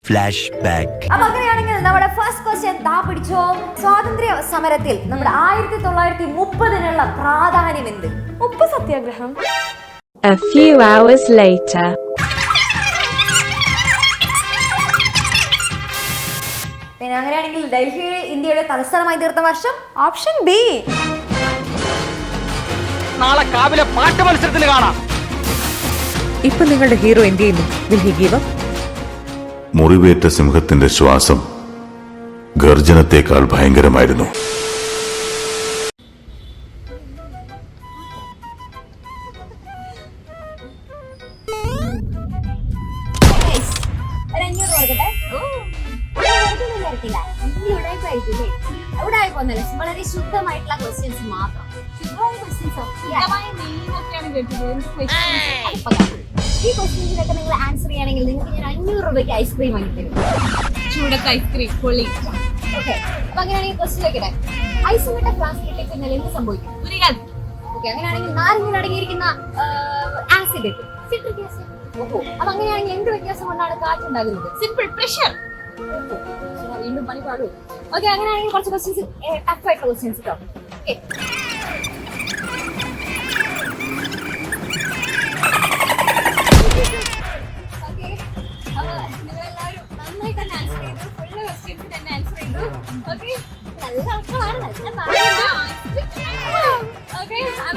Flash back. അപ്പൊ അങ്ങനെയാണെങ്കിൽ നമ്മുടെ ഫസ്റ്റ് ക്വസ്റ്റ്യൻ ദാ പിടിച്ചോ. സ്വാതന്ത്ര്യ സമരത്തിൽ നമ്മുടെ 1930 പ്രാധാന്യം എന്ത്? ഉപ്പ് സത്യാഗ്രഹം. A few hours later. പിന്നെ അങ്ങനെയാണെങ്കിൽ ഡൽഹി ഇന്ത്യയുടെ തലസ്ഥാനമായി തീർത്ത വർഷം? Option B. നാളെ കാവിലെ പാട്ട് മത്സരത്തിൽ കാണാം. ഇപ്പൊ നിങ്ങളുടെ ഹീറോ എന്ത് ചെയ്യുന്നു? Will he give up? മുറിവേറ്റ സിംഹത്തിന്റെ ശ്വാസം ഗർജനത്തെക്കാൾ ഭയങ്കരമായിരുന്നു. വളരെ ശുദ്ധമായിട്ടുള്ള ക്വസ്റ്റ്യൻസ് മാത്രം. ഈ ക്വസ്റ്റ്യൻസിനൊക്കെ നിങ്ങൾ ആൻസർ ചെയ്യുകയാണെങ്കിൽ നിങ്ങൾക്ക് ഞാൻ 500 രൂപയ്ക്ക് ഐസ്ക്രീം വാങ്ങിത്തരും. ചൂടത്തെ ഐസ്ക്രീം പൊളി. ഓക്കെ, അപ്പൊ അങ്ങനെയാണെങ്കിൽ ക്വസ്റ്റ്യൻ വെക്കട്ടെ. ഐസുമിട്ട ഫ്ലാസ്കിലേക്ക് കഴിഞ്ഞാൽ എന്ത് സംഭവിക്കും? ഓക്കെ, അങ്ങനെയാണെങ്കിൽ നാരങ്ങയിൽ അടങ്ങിയിരിക്കുന്ന ആസിഡ് സിട്രിക് ആസിഡ്. ഓഹോ, അപ്പൊ അങ്ങനെയാണെങ്കിൽ എന്ത് വ്യത്യാസം കൊണ്ടാണ് കാറ്റുണ്ടാകുന്നത്? Simple pressure. വീണ്ടും പണി പാടൂ. ഓക്കെ, അങ്ങനെയാണെങ്കിൽ കുറച്ച് ക്വസ്റ്റ്യൻസ് ടഫ് ആയിട്ടുള്ള ക്വസ്റ്റ്യൻസ് കേട്ടോ. ഓക്കെ, നിങ്ങളെല്ലാവരും നന്നായി തന്നെ ആൻസർ ചെയ്തു. ഫുള്ള് ക്വസ്റ്റ്യൻസ് തന്നെ ആൻസർ ചെയ്തു. ഓക്കെ, നല്ല മക്കളാണ്, നല്ല ഓക്കെ.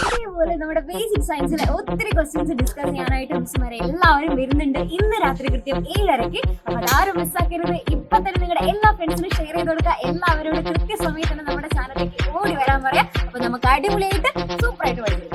ഇതേപോലെ നമ്മുടെ ബേസിക് സയൻസിലെ ഒത്തിരി ക്വസ്റ്റ്യൻസ് ഡിസ്കസ് ചെയ്യാനായിട്ട് മിസ്സുമാരെ എല്ലാവരും വരുന്നുണ്ട് ഇന്ന് രാത്രി കൃത്യം 7:30. അപ്പൊ അതാരും മിസ്സാക്കരുത്. ഇപ്പൊ തന്നെ നിങ്ങളുടെ എല്ലാ ഫ്രണ്ട്സിനും ഷെയർ ചെയ്ത് കൊടുക്കുക. എല്ലാവരോടും കൃത്യസമയത്ത് തന്നെ നമ്മുടെ ചാനലിലേക്ക് ഓടി വരാൻ പറയാം. അപ്പൊ നമുക്ക് അടിപൊളിയായിട്ട് സൂപ്പറായിട്ട് പഠിക്കും.